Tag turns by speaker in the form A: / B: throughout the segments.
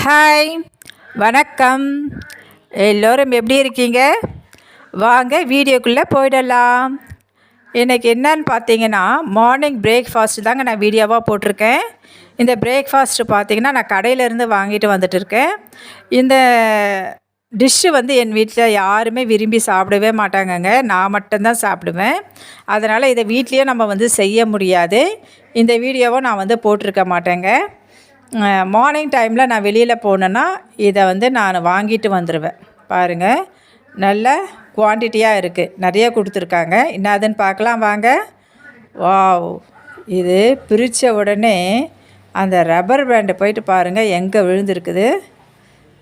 A: Hi, வணக்கம். எல்லோரும் எப்படி இருக்கீங்க? வாங்க வீடியோக்குள்ளே போயிடலாம். இன்றைக்கி என்னன்னு பார்த்தீங்கன்னா, மார்னிங் பிரேக்ஃபாஸ்ட் தாங்க நான் வீடியோவாக போட்டிருக்கேன். இந்த பிரேக்ஃபாஸ்ட்டு பார்த்தீங்கன்னா நான் கடையிலேருந்து வாங்கிட்டு வந்துட்டு இருக்கேன். இந்த டிஷ்ஷு என் வீட்டில் யாருமே விரும்பி சாப்பிடவே மாட்டாங்கங்க. நான் மட்டும்தான் சாப்பிடுவேன். அதனால் இதை வீட்லேயே நம்ம செய்ய முடியாது. இந்த வீடியோவை நான் போட்டிருக்க மாட்டேங்க. மார்னிங் டைமில் நான் வெளியில் போனேன்னா இதை நான் வாங்கிட்டு வந்துடுவேன். பாருங்கள், நல்ல குவான்டிட்டியாக இருக்குது, நிறைய கொடுத்துருக்காங்க. என்னதுன்னு பார்க்கலாம் வாங்க. வாவ், இது பிரித்த உடனே அந்த ரப்பர் பேண்டு போயிட்டு பாருங்கள் எங்கே விழுந்துருக்குது.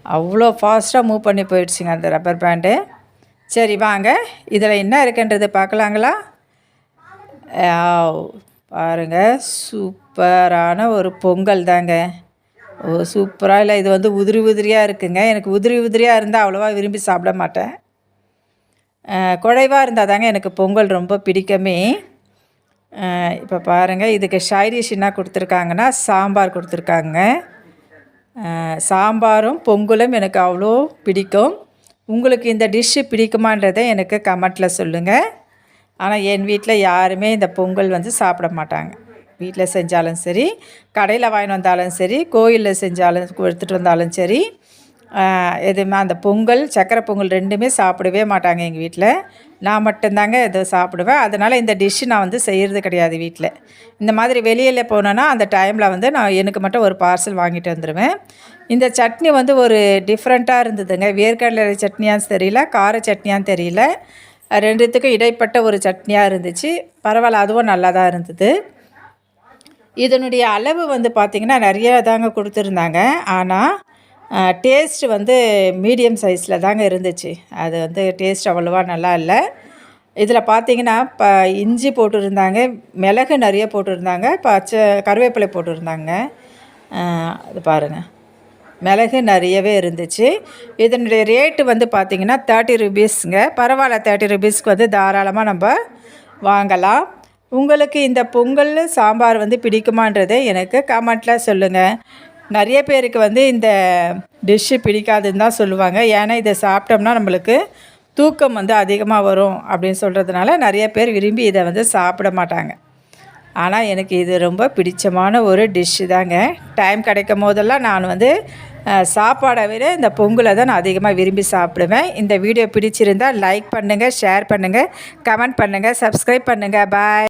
A: அவ்வளோ ஃபாஸ்ட்டாக மூவ் பண்ணி போயிடுச்சுங்க அந்த ரப்பர் பேண்டு. சரி வாங்க, இதில் என்ன இருக்குன்றது பார்க்கலாங்களா? பாருங்கள், சூப்பரான ஒரு பொங்கல் தாங்க. சூப்பராக இல்லை, இது உதிரி உதிரியாக இருக்குங்க. எனக்கு உதிரி உதிரியாக இருந்தால் அவ்வளோவா விரும்பி சாப்பிட மாட்டேன். குழைவாக இருந்தால் தாங்க எனக்கு பொங்கல் ரொம்ப பிடிக்குமே. இப்போ பாருங்கள், இதுக்கு சைடிஷ் என்ன கொடுத்துருக்காங்கன்னா சாம்பார் கொடுத்துருக்காங்க. சாம்பாரும் பொங்கலும் எனக்கு அவ்வளோ பிடிக்கும். உங்களுக்கு இந்த டிஷ்ஷு பிடிக்குமான்றதை எனக்கு கமெண்ட்டில் சொல்லுங்கள். ஆனால் என் வீட்டில் யாருமே இந்த பொங்கல் சாப்பிட மாட்டாங்க. வீட்டில் செஞ்சாலும் சரி, கடையில் வாங்கிட்டு வந்தாலும் சரி, கோயிலில் செஞ்சாலும் எடுத்துகிட்டு வந்தாலும் சரி, எதுவுமே அந்த பொங்கல், சக்கரை பொங்கல் ரெண்டுமே சாப்பிடவே மாட்டாங்க எங்கள் வீட்டில். நான் மட்டும்தாங்க இதை சாப்பிடுவேன். அதனால் இந்த டிஷ்ஷு நான் செய்கிறது கிடையாது வீட்டில். இந்த மாதிரி வெளியில் போனேன்னா அந்த டைமில் நான் எனக்கு மட்டும் ஒரு பார்சல் வாங்கிட்டு வந்துடுவேன். இந்த சட்னி ஒரு டிஃப்ரெண்ட்டாக இருந்ததுங்க. வேர்க்கடலை சட்னியான்னு தெரியல, கார சட்னியான்னு தெரியல. ரெண்டுத்துக்கும் இடைப்பட்ட ஒரு சட்னியாக இருந்துச்சு. பரவாயில்ல, அதுவும் நல்லா தான் இருந்தது. இதனுடைய அளவு பார்த்திங்கன்னா நிறையா தாங்க கொடுத்துருந்தாங்க. ஆனால் டேஸ்ட்டு மீடியம் சைஸில் தாங்க இருந்துச்சு. அது டேஸ்ட் அவ்வளோவா நல்லா இல்லை. இதில் பார்த்திங்கன்னா இஞ்சி போட்டுருந்தாங்க, மிளகு நிறைய போட்டுருந்தாங்க, பச்சை கருவேப்பிலை போட்டுருந்தாங்க. அது பாருங்கள், மிளகு நிறையவே இருந்துச்சு. இதனுடைய ரேட்டு பார்த்திங்கன்னா 30 ருபீஸுங்க. பரவாயில்ல, 30 ருபீஸ்க்கு தாராளமாக நம்ம வாங்கலாம். உங்களுக்கு இந்த பொங்கல் சாம்பார் பிடிக்குமான்றதை எனக்கு கமெண்ட்டில் சொல்லுங்கள். நிறைய பேருக்கு இந்த டிஷ்ஷு பிடிக்காதுன்னு தான் சொல்லுவாங்க. ஏன்னா இதை சாப்பிட்டோம்னா நம்மளுக்கு தூக்கம் அதிகமாக வரும் அப்படின்னு சொல்கிறதுனால நிறைய பேர் விரும்பி இதை சாப்பிட மாட்டாங்க. ஆனால் எனக்கு இது ரொம்ப பிடிச்சமான ஒரு டிஷ்ஷு தாங்க. டைம் கிடைக்கும் போதெல்லாம் நான் சாப்பாடை விட இந்த பொங்கலை தான் நான் அதிகமாக விரும்பி சாப்பிடுவேன். இந்த வீடியோ பிடிச்சிருந்தால் லைக் பண்ணுங்கள், ஷேர் பண்ணுங்கள், கமெண்ட் பண்ணுங்கள், சப்ஸ்கிரைப் பண்ணுங்கள். பாய்.